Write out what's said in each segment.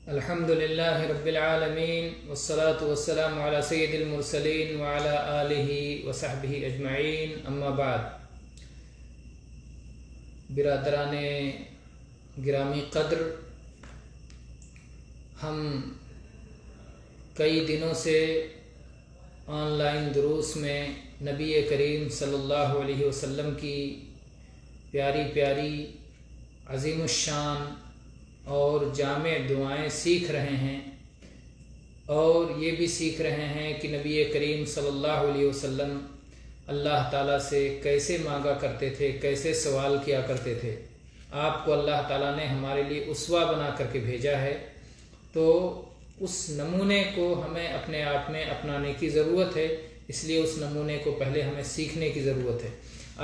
الحمد لله رب العالمين والصلاة والسلام على سيد المرسلين وعلى آله وصحبه اجمعین اما بعد. برادران گرامی قدر، ہم کئی دنوں سے آن لائن دروس میں نبی کریم صلی اللہ علیہ وسلم کی پیاری پیاری عظیم الشان اور جامع دعائیں سیکھ رہے ہیں، اور یہ بھی سیکھ رہے ہیں کہ نبی کریم صلی اللہ علیہ وسلم اللہ تعالیٰ سے کیسے مانگا کرتے تھے، کیسے سوال کیا کرتے تھے. آپ کو اللہ تعالیٰ نے ہمارے لیے اسوہ بنا کر کے بھیجا ہے، تو اس نمونے کو ہمیں اپنے آپ میں اپنانے کی ضرورت ہے. اس لیے اس نمونے کو پہلے ہمیں سیکھنے کی ضرورت ہے.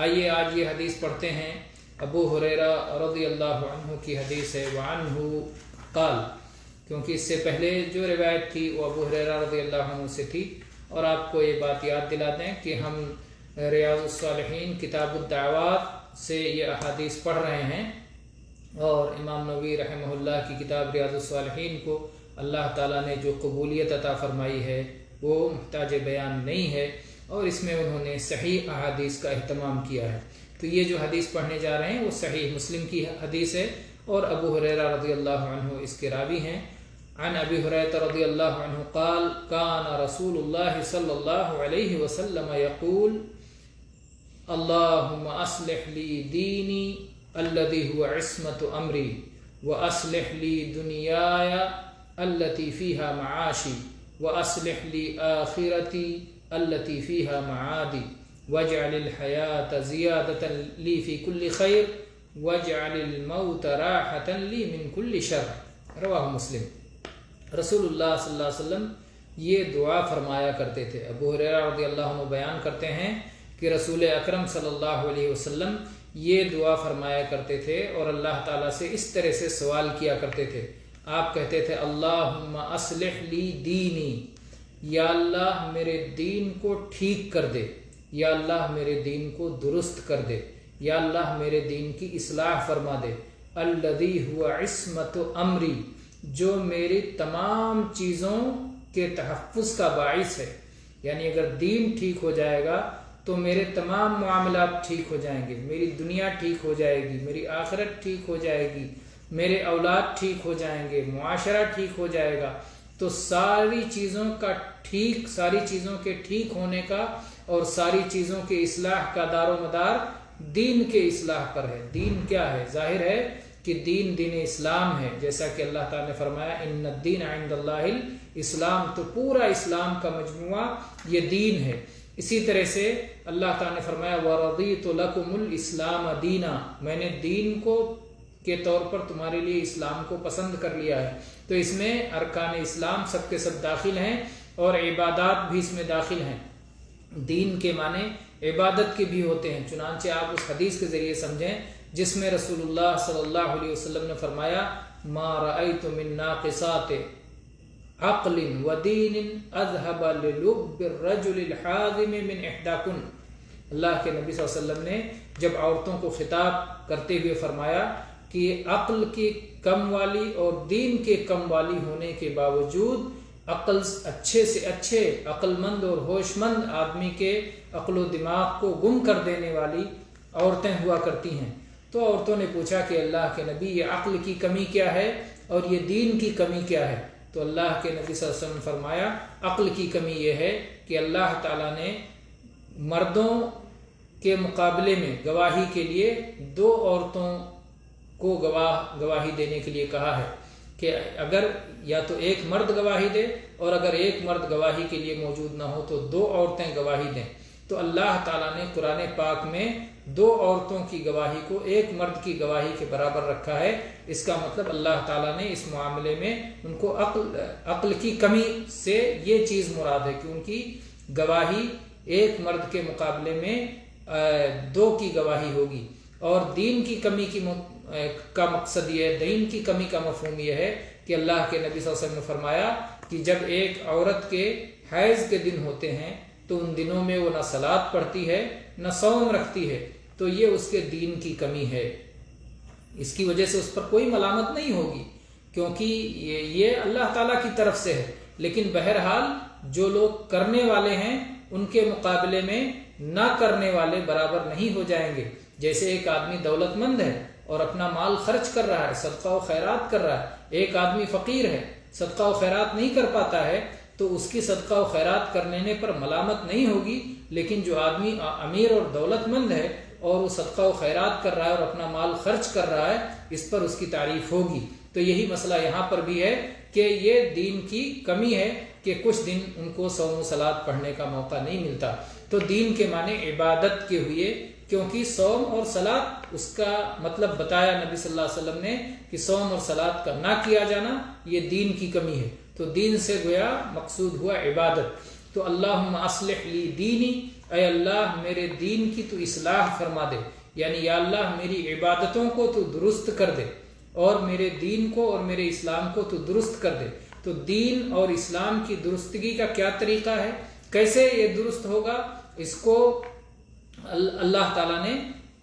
آئیے آج یہ حدیث پڑھتے ہیں. ابو ہریرہ رضی اللہ عنہ کی حدیث ہے. وعنہ قال، کیونکہ اس سے پہلے جو روایت تھی وہ ابو ہریرہ رضی اللہ عنہ سے تھی. اور آپ کو یہ بات یاد دلا دیں کہ ہم ریاض الصالحین کتاب الدعوات سے یہ احادیث پڑھ رہے ہیں، اور امام نووی رحمہ اللہ کی کتاب ریاض الصالحین کو اللہ تعالیٰ نے جو قبولیت عطا فرمائی ہے وہ محتاج بیان نہیں ہے، اور اس میں انہوں نے صحیح احادیث کا اہتمام کیا ہے. تو یہ جو حدیث پڑھنے جا رہے ہیں وہ صحیح مسلم کی حدیث ہے، اور ابو ہریرہ رضی اللہ عنہ اس کے راوی ہیں. عن ابی ہریرہ رضی اللہ عنہ قال کان رسول اللہ صلی اللہ علیہ وسلم یقول اللہم اصلح لی دینی الذی هو عصمت امری واصلح لی دنیای التي فيها معاشي واصلح لي آخرتي التي فيها معادي واجعل الحياة زيادة لي في كل خير واجعل الموت راحة لي من كل شر. رواہ مسلم. رسول اللہ صلی اللہ علیہ وسلم یہ دعا فرمایا کرتے تھے. ابو ہریرہ رضی اللہ عنہ بیان کرتے ہیں کہ رسول اکرم صلی اللہ علیہ وسلم یہ دعا فرمایا کرتے تھے اور اللہ تعالیٰ سے اس طرح سے سوال کیا کرتے تھے. آپ کہتے تھے اللہم اصلح لی دینی، یا اللہ میرے دین کو ٹھیک کر دے، یا اللہ میرے دین کو درست کر دے، یا اللہ میرے دین کی اصلاح فرما دے. الذی هو عصمت امری، جو میری تمام چیزوں کے تحفظ کا باعث ہے. یعنی اگر دین ٹھیک ہو جائے گا تو میرے تمام معاملات ٹھیک ہو جائیں گے، میری دنیا ٹھیک ہو جائے گی، میری آخرت ٹھیک ہو جائے گی، میرے اولاد ٹھیک ہو جائیں گے، معاشرہ ٹھیک ہو جائے گا. تو ساری چیزوں کے ٹھیک ہونے کا اور ساری چیزوں کے اصلاح کا دار و مدار دین کے اصلاح پر ہے. دین کیا ہے؟ ظاہر ہے کہ دین اسلام ہے، جیسا کہ اللہ تعالیٰ نے فرمایا ان الدین عند اللہ الاسلام. تو پورا اسلام کا مجموعہ یہ دین ہے. اسی طرح سے اللہ تعالیٰ نے فرمایا وَرَضِيتُ لَكُمُ الْإِسْلَامَ دِينًا، میں نے دین کو کے طور پر تمہارے لیے اسلام کو پسند کر لیا ہے. تو اس میں ارکان اسلام سب کے سب داخل ہیں، اور عبادات بھی اس میں داخل ہیں. دین کے معنی عبادت کے بھی ہوتے ہیں. چنانچہ آپ اس حدیث کے ذریعے سمجھیں جس میں رسول اللہ صلی اللہ علیہ وسلم نے فرمایا ما رأیت من ناقصات عقل و دین اذهب للب الرجل الحازم من احداکن. اللہ کے نبی صلی اللہ علیہ وسلم نے جب عورتوں کو خطاب کرتے ہوئے فرمایا کہ عقل کی کم والی اور دین کے کم والی ہونے کے باوجود عقل اچھے سے اچھے عقل مند اور ہوش مند آدمی کے عقل و دماغ کو گم کر دینے والی عورتیں ہوا کرتی ہیں. تو عورتوں نے پوچھا کہ اللہ کے نبی یہ عقل کی کمی کیا ہے اور یہ دین کی کمی کیا ہے؟ تو اللہ کے نبی صلی اللہ علیہ وسلم نے فرمایا عقل کی کمی یہ ہے کہ اللہ تعالیٰ نے مردوں کے مقابلے میں گواہی کے لیے دو عورتوں کو گواہی دینے کے لیے کہا ہے کہ اگر یا تو ایک مرد گواہی دے، اور اگر ایک مرد گواہی کے لیے موجود نہ ہو تو دو عورتیں گواہی دیں. تو اللہ تعالیٰ نے قرآن پاک میں دو عورتوں کی گواہی کو ایک مرد کی گواہی کے برابر رکھا ہے. اس کا مطلب اللہ تعالیٰ نے اس معاملے میں ان کو عقل کی کمی سے یہ چیز مراد ہے کہ ان کی گواہی ایک مرد کے مقابلے میں دو کی گواہی ہوگی. اور دین کی کمی کا مقصد یہ ہے، دین کی کمی کا مفہوم یہ ہے کہ اللہ کے نبی صلی اللہ علیہ وسلم نے فرمایا کہ جب ایک عورت کے حیض کے دن ہوتے ہیں تو ان دنوں میں وہ نہ صلاۃ پڑھتی ہے نہ صوم رکھتی ہے، تو یہ اس کے دین کی کمی ہے. اس کی وجہ سے اس پر کوئی ملامت نہیں ہوگی کیونکہ یہ اللہ تعالیٰ کی طرف سے ہے، لیکن بہرحال جو لوگ کرنے والے ہیں ان کے مقابلے میں نہ کرنے والے برابر نہیں ہو جائیں گے۔ جیسے ایک آدمی دولت مند ہے اور اپنا مال خرچ کر رہا ہے، صدقہ و خیرات کر رہا ہے، ایک آدمی فقیر ہے، صدقہ و خیرات نہیں کر پاتا ہے، تو اس کی صدقہ و خیرات کرنے پر ملامت نہیں ہوگی، لیکن جو آدمی امیر اور دولت مند ہے اور وہ صدقہ و خیرات کر رہا ہے اور اپنا مال خرچ کر رہا ہے، اس پر اس کی تعریف ہوگی۔ تو یہی مسئلہ یہاں پر بھی ہے کہ یہ دین کی کمی ہے کہ کچھ دن ان کو صوم و صلات پڑھنے کا موقع نہیں ملتا۔ تو دین کے معنی عبادت کے ہوئے، کیونکہ صوم اور صلات اس کا مطلب بتایا نبی صلی اللہ علیہ وسلم نے کہ صوم اور صلات کا نہ کیا جانا یہ دین کی کمی ہے، تو دین سے گویا مقصود ہوا عبادت۔ تو اللہم اصلح لی دینی، اے اللہ میرے دین کی تو اصلاح فرما دے، یعنی یا اللہ میری عبادتوں کو تو درست کر دے اور میرے دین کو اور میرے اسلام کو تو درست کر دے۔ تو دین اور اسلام کی درستگی کا کیا طریقہ ہے، کیسے یہ درست ہوگا، اس کو اللہ تعالیٰ نے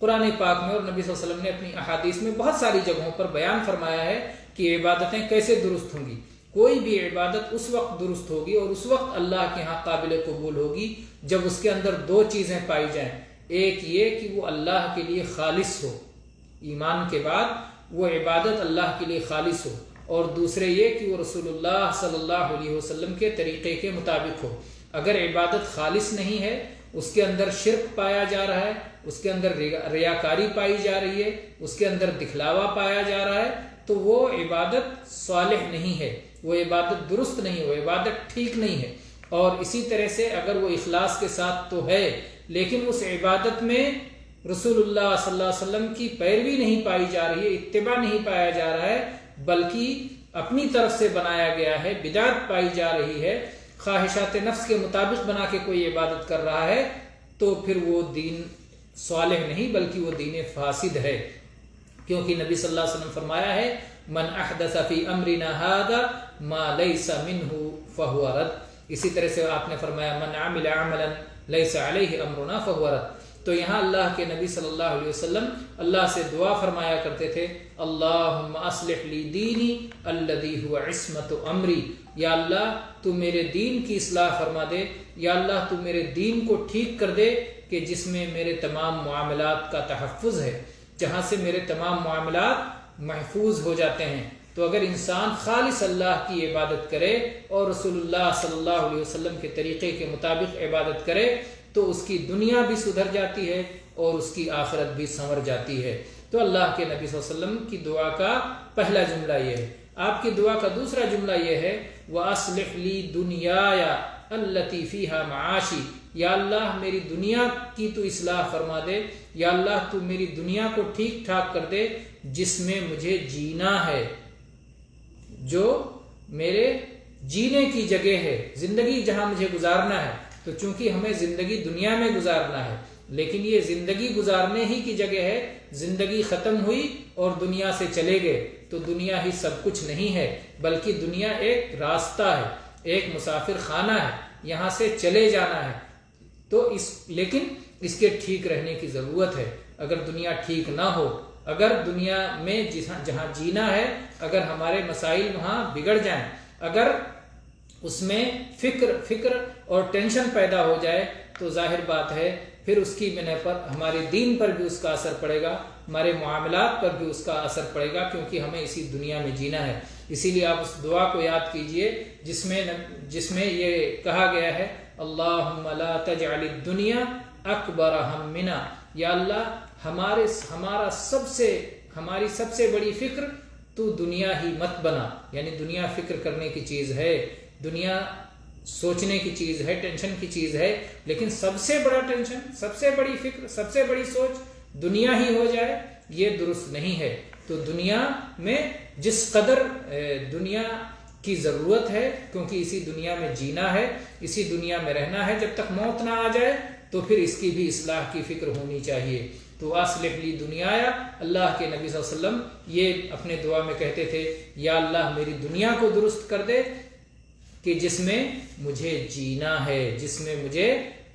قرآن پاک میں اور نبی صلی اللہ علیہ وسلم نے اپنی احادیث میں بہت ساری جگہوں پر بیان فرمایا ہے کہ عبادتیں کیسے درست ہوں گی۔ کوئی بھی عبادت اس وقت درست ہوگی اور اس وقت اللہ کے ہاں قابل قبول ہوگی جب اس کے اندر دو چیزیں پائی جائیں، ایک یہ کہ وہ اللہ کے لیے خالص ہو، ایمان کے بعد وہ عبادت اللہ کے لیے خالص ہو، اور دوسرے یہ کہ وہ رسول اللہ صلی اللہ علیہ وسلم کے طریقے کے مطابق ہو۔ اگر عبادت خالص نہیں ہے، اس کے اندر شرک پایا جا رہا ہے، اس کے اندر ریاکاری پائی جا رہی ہے، اس کے اندر دکھلاوا پایا جا رہا ہے، تو وہ عبادت صالح نہیں ہے، وہ عبادت درست نہیں، وہ عبادت ٹھیک نہیں ہے۔ اور اسی طرح سے اگر وہ اخلاص کے ساتھ تو ہے، لیکن اس عبادت میں رسول اللہ صلی اللہ علیہ وسلم کی پیروی نہیں پائی جا رہی ہے، اتباع نہیں پایا جا رہا ہے، بلکہ اپنی طرف سے بنایا گیا ہے، بدعت پائی جا رہی ہے، خواہشات نفس کے مطابق بنا کے کوئی عبادت کر رہا ہے، تو پھر وہ دین صالح نہیں بلکہ وہ دین فاسد ہے۔ کیونکہ نبی صلی اللہ علیہ وسلم فرمایا ہے من احدث فی امرنا ھذا ما لیس منہ فہو رد۔ اسی طرح سے آپ نے فرمایا من عمل عملا لیس علیہ امرنا فہو رد۔ تو یہاں اللہ کے نبی صلی اللہ علیہ وسلم اللہ سے دعا فرمایا کرتے تھے اللہم اصلح لی دینی الذی هو عصمت امری، یا اللہ تو میرے دین کی اصلاح فرما دے، یا اللہ تو میرے دین کو ٹھیک کر دے کہ جس میں میرے تمام معاملات کا تحفظ ہے، جہاں سے میرے تمام معاملات محفوظ ہو جاتے ہیں۔ تو اگر انسان خالص اللہ کی عبادت کرے اور رسول اللہ صلی اللہ علیہ وسلم کے طریقے کے مطابق عبادت کرے تو اس کی دنیا بھی سدھر جاتی ہے اور اس کی آخرت بھی سنور جاتی ہے۔ تو اللہ کے نبی صلی اللہ علیہ وسلم کی دعا کا پہلا جملہ یہ ہے۔ آپ کی دعا کا دوسرا جملہ یہ ہے وَأَصْلِحْ لِي دُنْيَايَ الَّتِي فِيهَا مَعَاشِي، یا اللہ میری دنیا کی تو اصلاح فرما دے، یا اللہ تو میری دنیا کو ٹھیک ٹھاک کر دے جس میں مجھے جینا ہے، جو میرے جینے کی جگہ ہے، زندگی جہاں مجھے گزارنا ہے۔ تو چونکہ ہمیں زندگی دنیا میں گزارنا ہے، لیکن یہ زندگی گزارنے ہی کی جگہ ہے، زندگی ختم ہوئی اور دنیا سے چلے گئے تو دنیا ہی سب کچھ نہیں ہے، بلکہ دنیا ایک راستہ ہے، ایک مسافر خانہ ہے، یہاں سے چلے جانا ہے۔ تو لیکن اس کے ٹھیک رہنے کی ضرورت ہے۔ اگر دنیا ٹھیک نہ ہو، اگر دنیا میں جہاں جینا ہے اگر ہمارے مسائل وہاں بگڑ جائیں، اگر اس میں فکر اور ٹینشن پیدا ہو جائے تو ظاہر بات ہے پھر اس کی بنا پر ہمارے دین پر بھی اس کا اثر پڑے گا، ہمارے معاملات پر بھی اس کا اثر پڑے گا، کیونکہ ہمیں اسی دنیا میں جینا ہے۔ اسی لیے آپ اس دعا کو یاد کیجئے جس میں یہ کہا گیا ہے اللہم لا تجعل الدنیا اکبر ہمنا، یا اللہ ہماری سب سے بڑی فکر تو دنیا ہی مت بنا، یعنی دنیا فکر کرنے کی چیز ہے، دنیا سوچنے کی چیز ہے، ٹینشن کی چیز ہے، لیکن سب سے بڑا ٹینشن، سب سے بڑی فکر، سب سے بڑی سوچ دنیا ہی ہو جائے، یہ درست نہیں ہے۔ تو دنیا میں جس قدر دنیا کی ضرورت ہے، کیونکہ اسی دنیا میں جینا ہے، اسی دنیا میں رہنا ہے، جب تک موت نہ آ جائے تو پھر اس کی بھی اصلاح کی فکر ہونی چاہیے۔ تو اصلح لی دنیایا، اللہ کے نبی صلی اللہ علیہ وسلم یہ اپنے دعا میں کہتے تھے یا اللہ میری دنیا کو درست کر دے کہ جس میں مجھے جینا ہے، جس میں مجھے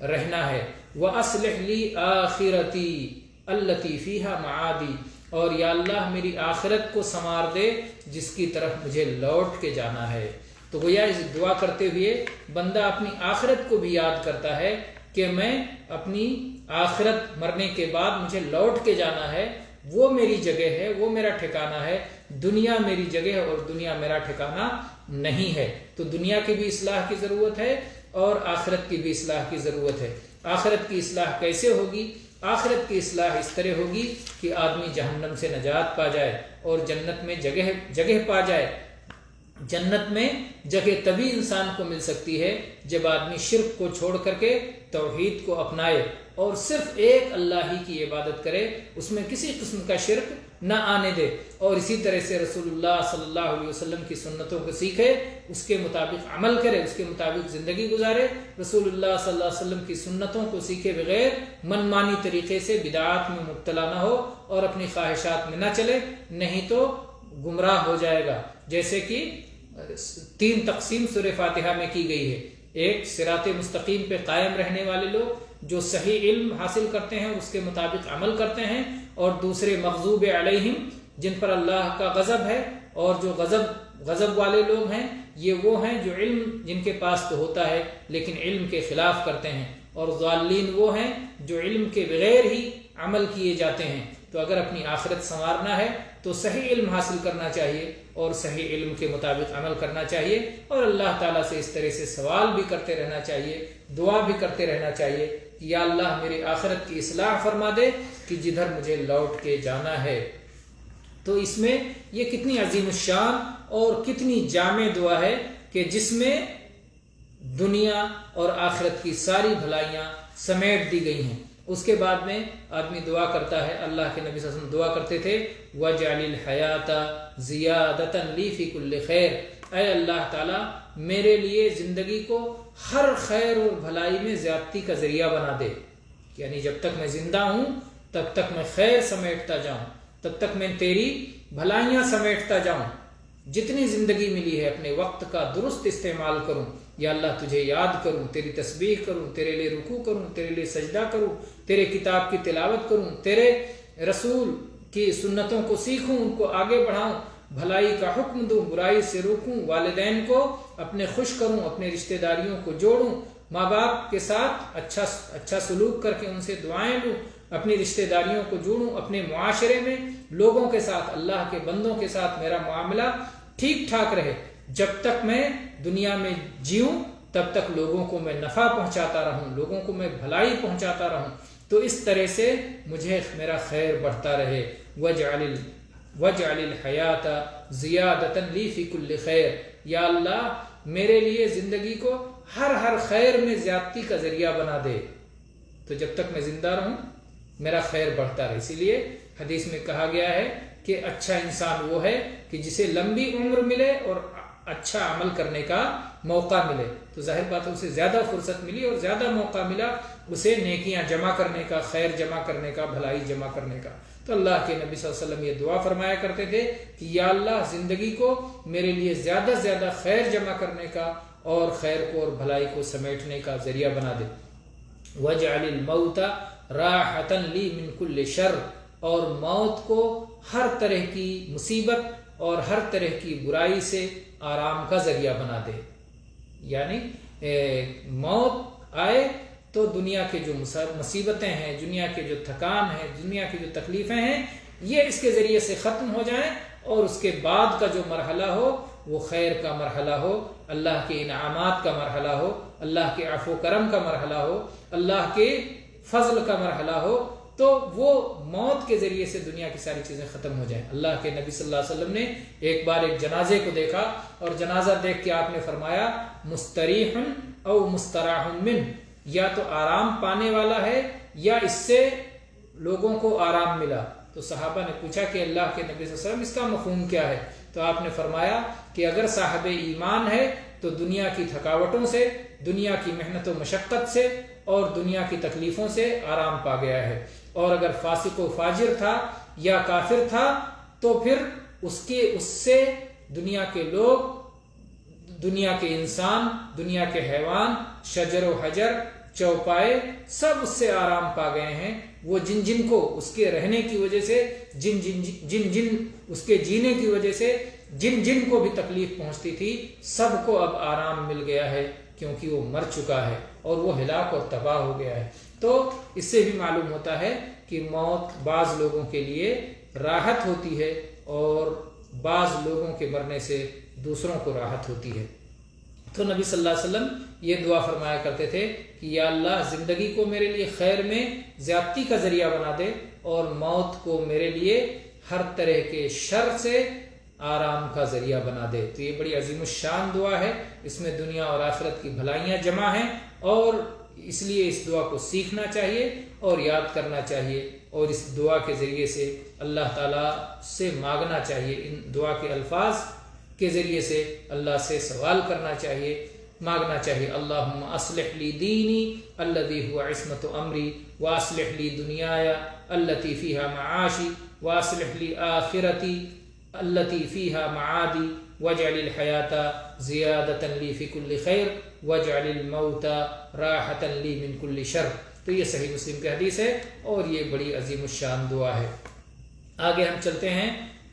رہنا ہے۔ وَأَصْلِحْ لِي آخِرَتِي الَّتِي فِيهَا مَعَادِي، اور یا اللہ میری آخرت کو سنوار دے جس کی طرف مجھے لوٹ کے جانا ہے۔ تو گویا اس دعا کرتے ہوئے بندہ اپنی آخرت کو بھی یاد کرتا ہے کہ میں اپنی آخرت مرنے کے بعد مجھے لوٹ کے جانا ہے، وہ میری جگہ ہے، وہ میرا ٹھکانہ ہے، دنیا میری جگہ ہے اور دنیا میرا ٹھکانہ نہیں ہے۔ تو دنیا کی بھی اصلاح کی ضرورت ہے اور آخرت کی بھی اصلاح کی ضرورت ہے۔ آخرت کی اصلاح کیسے ہوگی؟ آخرت کی اصلاح اس طرح ہوگی کہ آدمی جہنم سے نجات پا جائے اور جنت میں جگہ پا جائے۔ جنت میں جگہ تبھی انسان کو مل سکتی ہے جب آدمی شرک کو چھوڑ کر کے توحید کو اپنائے اور صرف ایک اللہ ہی کی عبادت کرے، اس میں کسی قسم کا شرک نہ آنے دے، اور اسی طرح سے رسول اللہ صلی اللہ علیہ وسلم کی سنتوں کو سیکھے، اس کے مطابق عمل کرے، اس کے مطابق زندگی گزارے، رسول اللہ صلی اللہ علیہ وسلم کی سنتوں کو سیکھے بغیر من مانی طریقے سے بدعات میں مبتلا نہ ہو اور اپنی خواہشات میں نہ چلے، نہیں تو گمراہ ہو جائے گا۔ جیسے کہ 3 تقسیم سورہ فاتحہ میں کی گئی ہے، ایک صراط مستقیم پہ قائم رہنے والے لوگ جو صحیح علم حاصل کرتے ہیں اور اس کے مطابق عمل کرتے ہیں، اور دوسرے مغضوب علیہم جن پر اللہ کا غضب ہے، اور جو غضب والے لوگ ہیں یہ وہ ہیں جو علم جن کے پاس تو ہوتا ہے لیکن علم کے خلاف کرتے ہیں، اور ضالین وہ ہیں جو علم کے بغیر ہی عمل کیے جاتے ہیں۔ تو اگر اپنی آخرت سنوارنا ہے تو صحیح علم حاصل کرنا چاہیے اور صحیح علم کے مطابق عمل کرنا چاہیے، اور اللہ تعالیٰ سے اس طرح سے سوال بھی کرتے رہنا چاہیے، دعا بھی کرتے رہنا چاہیے کہ یا اللہ میری آخرت کی اصلاح فرما دے کہ جدھر مجھے لوٹ کے جانا ہے۔ تو اس میں یہ کتنی عظیم الشان اور کتنی جامع دعا ہے کہ جس میں دنیا اور آخرت کی ساری بھلائیاں سمیٹ دی گئی ہیں۔ اس کے بعد میں آدمی دعا کرتا ہے، اللہ کے نبی صلی اللہ علیہ وسلم دعا کرتے تھے وَاجْعَلِ الْحَيَاةَ زِيَادَةً لِي فِي كُلِّ خَيْرٍ، اے اللہ تعالیٰ میرے لیے زندگی کو ہر خیر اور بھلائی میں زیادتی کا ذریعہ بنا دے، یعنی جب تک میں زندہ ہوں تب تک میں خیر سمیٹتا جاؤں، تب تک میں تیری بھلائیاں سمیٹتا جاؤں، جتنی زندگی ملی ہے اپنے وقت کا درست استعمال کروں، یا اللہ تجھے یاد کروں، تیری تسبیح کروں، تیرے لیے رکوع کروں، تیرے لیے سجدہ کروں، تیرے کتاب کی تلاوت کروں، تیرے رسول کی سنتوں کو سیکھوں، ان کو آگے بڑھاؤں، بھلائی کا حکم دوں، برائی سے روکوں، والدین کو اپنے خوش کروں، اپنے رشتہ داریوں کو جوڑوں، ماں باپ کے ساتھ اچھا سلوک کر کے ان سے دعائیں لوں، اپنی رشتہ داریوں کو جوڑوں، اپنے معاشرے میں لوگوں کے ساتھ، اللہ کے بندوں کے ساتھ میرا معاملہ ٹھیک ٹھاک رہے، جب تک میں دنیا میں جیوں تب تک لوگوں کو میں نفع پہنچاتا رہوں، لوگوں کو میں بھلائی پہنچاتا رہوں، تو اس طرح سے مجھے میرا خیر بڑھتا رہے۔ وَاجْعَلِ الْحَيَاةَ زِيَادَةً لِي فِي كُلِّ خَيْرٍ، یا اللہ میرے لیے زندگی کو ہر خیر میں زیادتی کا ذریعہ بنا دے، تو جب تک میں زندہ رہوں میرا خیر بڑھتا رہے۔ اسی لیے حدیث میں کہا گیا ہے کہ اچھا انسان وہ ہے کہ جسے لمبی عمر ملے اور اچھا عمل کرنے کا موقع ملے، تو ظاہر بات ہے اسے زیادہ فرصت ملی اور زیادہ موقع ملا اسے نیکیاں جمع کرنے کا، خیر جمع کرنے کا، بھلائی جمع کرنے کا۔ تو اللہ کے نبی صلی اللہ علیہ وسلم یہ دعا فرمایا کرتے تھے کہ یا اللہ زندگی کو میرے لیے زیادہ سے زیادہ خیر جمع کرنے کا اور خیر کو اور بھلائی کو سمیٹنے کا ذریعہ بنا دے۔ وَاجْعَلِ الْمَوْتَ رَاحَةً لِي مِنْ كُلِّ شَرٍ، اور موت کو ہر طرح کی مصیبت اور ہر طرح کی برائی سے آرام کا ذریعہ بنا دے، یعنی موت آئے تو دنیا کے جو مصیبتیں ہیں، دنیا کے جو تھکان ہے، دنیا کی جو تکلیفیں ہیں، یہ اس کے ذریعے سے ختم ہو جائیں، اور اس کے بعد کا جو مرحلہ ہو وہ خیر کا مرحلہ ہو، اللہ کے انعامات کا مرحلہ ہو، اللہ کے عفو و کرم کا مرحلہ ہو، اللہ کے فضل کا مرحلہ ہو، تو وہ موت کے ذریعے سے دنیا کی ساری چیزیں ختم ہو جائیں۔ اللہ کے نبی صلی اللہ علیہ وسلم نے ایک بار ایک جنازے کو دیکھا اور جنازہ دیکھ کے آپ نے فرمایا مستریح او مستراح من، یا تو آرام پانے والا ہے یا اس سے لوگوں کو آرام ملا۔ تو صحابہ نے پوچھا کہ اللہ کے نبی صلی اللہ علیہ وسلم اس کا مفہوم کیا ہے؟ تو آپ نے فرمایا کہ اگر صاحب ایمان ہے تو دنیا کی تھکاوٹوں سے، دنیا کی محنت و مشقت سے اور دنیا کی تکلیفوں سے آرام پا گیا ہے، اور اگر فاسق و فاجر تھا یا کافر تھا تو پھر اس سے دنیا کے لوگ، دنیا کے انسان، دنیا کے حیوان، شجر و حجر، چوپائے، سب اس سے آرام پا گئے ہیں، وہ جن جن کو اس کے رہنے کی وجہ سے جن جن اس کے جینے کی وجہ سے جن جن کو بھی تکلیف پہنچتی تھی سب کو اب آرام مل گیا ہے، کیونکہ وہ مر چکا ہے اور وہ ہلاک اور تباہ ہو گیا ہے۔ تو اس سے بھی معلوم ہوتا ہے کہ موت بعض لوگوں کے لیے راحت ہوتی ہے اور بعض لوگوں کے مرنے سے دوسروں کو راحت ہوتی ہے۔ تو نبی صلی اللہ علیہ وسلم یہ دعا فرمایا کرتے تھے کہ یا اللہ زندگی کو میرے لیے خیر میں زیادتی کا ذریعہ بنا دے اور موت کو میرے لیے ہر طرح کے شر سے آرام کا ذریعہ بنا دے۔ تو یہ بڑی عظیم الشان دعا ہے، اس میں دنیا اور آخرت کی بھلائیاں جمع ہیں، اور اس لیے اس دعا کو سیکھنا چاہیے اور یاد کرنا چاہیے، اور اس دعا کے ذریعے سے اللہ تعالیٰ سے مانگنا چاہیے، ان دعا کے الفاظ کے ذریعے سے اللہ سے سوال کرنا چاہیے، مانگنا چاہیے۔ اللہم اصلح لی دینی الذی هو عصمت امری واصلح لی دنیایا التی فیہا معاشی واصلح لی آخرتی التی فیہا معادی واجعل الحیاۃ زیادۃ لی فی کل خیر واجعل الموت راحۃ لی من کل شر۔ تو یہ صحیح مسلم کی حدیث ہے اور یہ بڑی عظیم الشان دعا ہے۔ آگے ہم چلتے ہیں،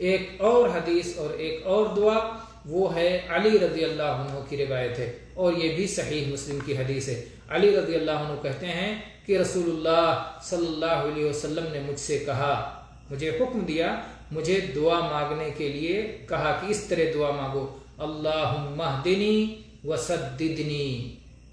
ایک اور حدیث اور ایک اور دعا، وہ ہے علی رضی اللہ عنہ کی روایت ہے، اور یہ بھی صحیح مسلم کی حدیث ہے۔ علی رضی اللہ عنہ کہتے ہیں کہ رسول اللہ صلی اللہ علیہ وسلم نے مجھ سے کہا، مجھے حکم دیا، مجھے دعا مانگنے کے لیے کہا کہ اس طرح دعا مانگو، اللہم اہدنی وسددنی،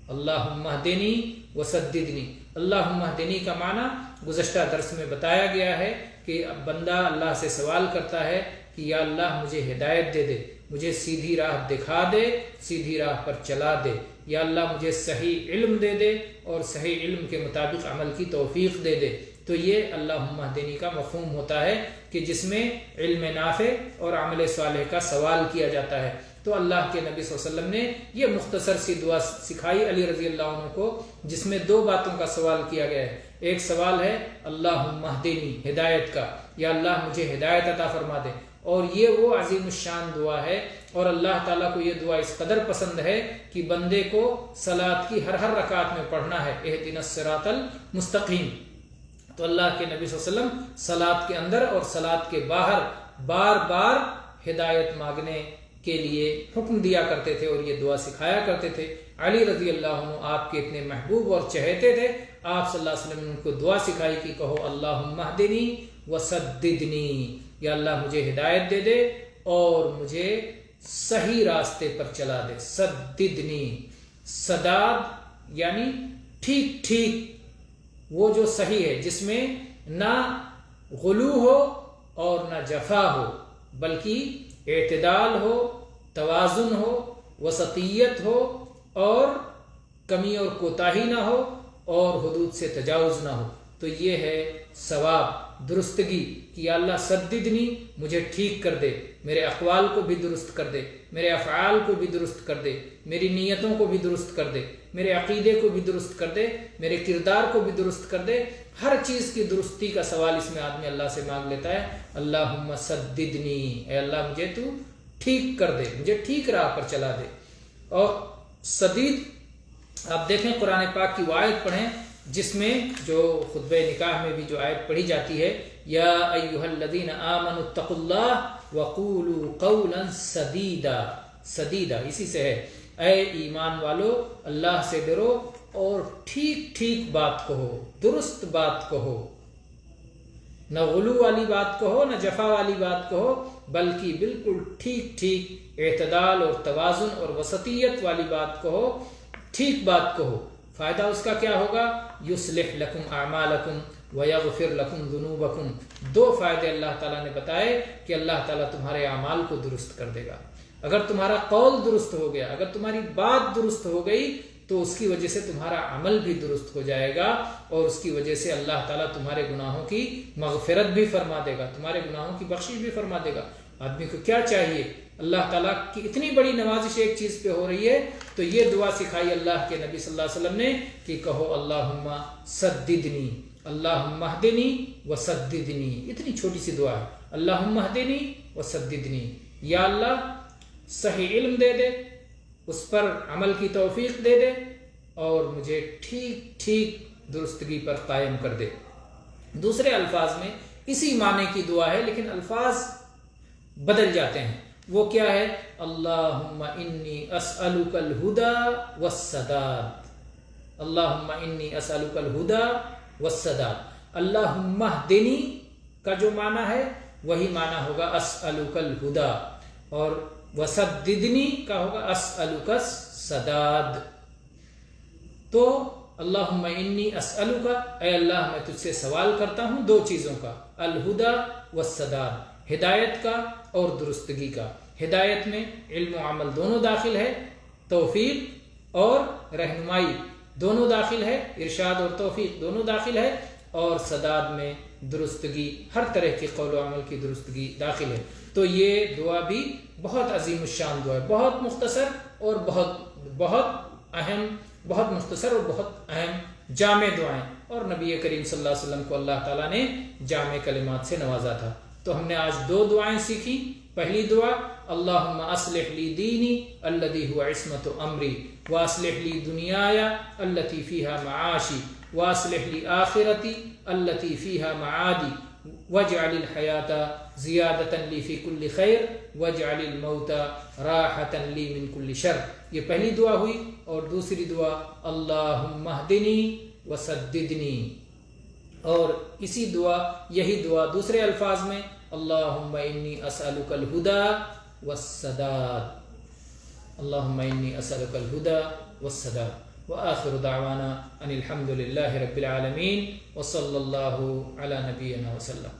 اللہم اہدنی وسددنی۔ اللہم اہدنی کا معنی گزشتہ درس میں بتایا گیا ہے کہ بندہ اللہ سے سوال کرتا ہے کہ یا اللہ مجھے ہدایت دے دے، مجھے سیدھی راہ دکھا دے، سیدھی راہ پر چلا دے، یا اللہ مجھے صحیح علم دے دے اور صحیح علم کے مطابق عمل کی توفیق دے دے۔ تو یہ اللہم اہدنی کا مفہوم ہوتا ہے کہ جس میں علم نافع اور عمل صالح کا سوال کیا جاتا ہے۔ تو اللہ کے نبی صلی اللہ علیہ وسلم نے یہ مختصر سی دعا سکھائی علی رضی اللہ عنہ کو، جس میں دو باتوں کا سوال کیا گیا ہے۔ ایک سوال ہے اللہم اہدنی، ہدایت کا، یا اللہ مجھے ہدایت عطا فرما دے، اور یہ وہ عظیم الشان دعا ہے، اور اللہ تعالیٰ کو یہ دعا اس قدر پسند ہے کہ بندے کو صلاۃ کی ہر رکعت میں پڑھنا ہے، اہدنا الصراط المستقیم۔ تو اللہ کے نبی صلی اللہ علیہ وسلم صلاۃ کے اندر اور صلاۃ کے باہر بار بار ہدایت مانگنے کے لیے حکم دیا کرتے تھے اور یہ دعا سکھایا کرتے تھے۔ علی رضی اللہ عنہ آپ کے اتنے محبوب اور چہیتے تھے، آپ صلی اللہ علیہ وسلم نے ان کو دعا سکھائی کہ کہو اللہم اہدنی وسددنی، یا اللہ مجھے ہدایت دے دے اور مجھے صحیح راستے پر چلا دے۔ سددنی، سداد یعنی ٹھیک ٹھیک، وہ جو صحیح ہے، جس میں نہ غلو ہو اور نہ جفا ہو، بلکہ اعتدال ہو، توازن ہو، وسطیت ہو، اور کمی اور کوتاہی نہ ہو، اور حدود سے تجاوز نہ ہو۔ تو یہ ہے ثواب، درستگی، کہ یا اللہ سددنی، مجھے ٹھیک کر دے، میرے اقوال کو بھی درست کر دے، میرے افعال کو بھی درست کر دے، میری نیتوں کو بھی درست کر دے، میرے عقیدے کو بھی درست کر دے، میرے کردار کو بھی درست کر دے۔ ہر چیز کی درستی کا سوال اس میں آدمی اللہ سے مانگ لیتا ہے۔ اللہم سددنی، اے اللہ مجھے تو ٹھیک کر دے، مجھے ٹھیک راہ پر چلا دے۔ اور سدید، آپ دیکھیں قرآن پاک کی وہ آیت پڑھیں جس میں جو خطبہ نکاح میں بھی جو آیت پڑھی جاتی ہے، یا ایھا الذین آمنوا اتقوا اللہ وقولوا قولا سدیدا، سدیدا اسی سے ہے، اے ایمان والو اللہ سے ڈرو اور ٹھیک ٹھیک بات کہو، درست بات کہو، نہ غلو والی بات کہو، نہ جفا والی بات کہو، بلکہ بالکل ٹھیک ٹھیک اعتدال اور توازن اور وسطیت والی بات کہو، ٹھیک بات کہو۔ فائدہ اس کا کیا ہوگا؟ یصلح لکم اعمالکم ویغفر لکم ذنوبکم۔ دو فائدے اللہ تعالیٰ نے بتائے کہ اللہ تعالیٰ تمہارے اعمال کو درست کر دے گا۔ اگر تمہارا قول درست ہو گیا، اگر تمہاری بات درست ہو گئی، تو اس کی وجہ سے تمہارا عمل بھی درست ہو جائے گا، اور اس کی وجہ سے اللہ تعالیٰ تمہارے گناہوں کی مغفرت بھی فرما دے گا، تمہارے گناہوں کی بخشش بھی فرما دے گا۔ آدمی کو کیا چاہیے؟ اللہ تعالیٰ کی اتنی بڑی نوازش ایک چیز پہ ہو رہی ہے، تو یہ دعا سکھائی اللہ کے نبی صلی اللہ علیہ وسلم نے کہ کہو اللہم سددنی، اللہم اہدنی وسددنی۔ اتنی چھوٹی سی دعا ہے، اللہم اہدنی وسددنی، یا اللہ صحیح علم دے دے، اس پر عمل کی توفیق دے دے، اور مجھے ٹھیک ٹھیک درستگی پر قائم کر دے۔ دوسرے الفاظ میں اسی معنی کی دعا ہے لیکن الفاظ بدل جاتے ہیں. وہ کیا ہے؟ اللہم انی اسألک الہدا والسداد. اللہم انی اسألک الہدا والسداد. اللہم اہدنی کا جو معنی ہے وہی معنی ہوگا اسألک الہدا، اور وسددنی کا ہوگا اسألک السداد. تو اللہم انی اسألک، اے اللہ میں تجھ سے سوال کرتا ہوں دو چیزوں کا، الہدا والسداد، ہدایت کا اور درستگی کا. ہدایت میں علم و عمل دونوں داخل ہے، توفیق اور رہنمائی دونوں داخل ہے، ارشاد اور توفیق دونوں داخل ہے، اور سداد میں درستگی، ہر طرح کے قول و عمل کی درستگی داخل ہے. تو یہ دعا بھی بہت عظیم الشان دعا ہے، بہت مختصر اور بہت اہم، بہت مختصر اور بہت اہم جامع دعائیں، اور نبی کریم صلی اللہ علیہ وسلم کو اللہ تعالیٰ نے جامع کلمات سے نوازا تھا. تو ہم نے آج دو دعائیں سیکھی. پہلی دعا اللہم اصلح لی دینی الذی هو عصمت امری واصلح لی دنیای التی فیہا معاشی واصلح لی آخرتی التی فیہا معادی واجعل الحیاۃ زیادۃ لی فی کل خیر واجعل الموت راحۃ لی من کل شر. یہ پہلی دعا ہوئی. اور دوسری دعا اللہم اہدنی وسددنی، اور اسی دعا، یہی دعا دوسرے الفاظ میں اللہم انی اسألک الہدا والسداد. اللہم انی اسألک الہدا والسداد. وآخر دعوانا ان الحمد للہ رب العالمین وصلی اللہ علی نبینا وسلم.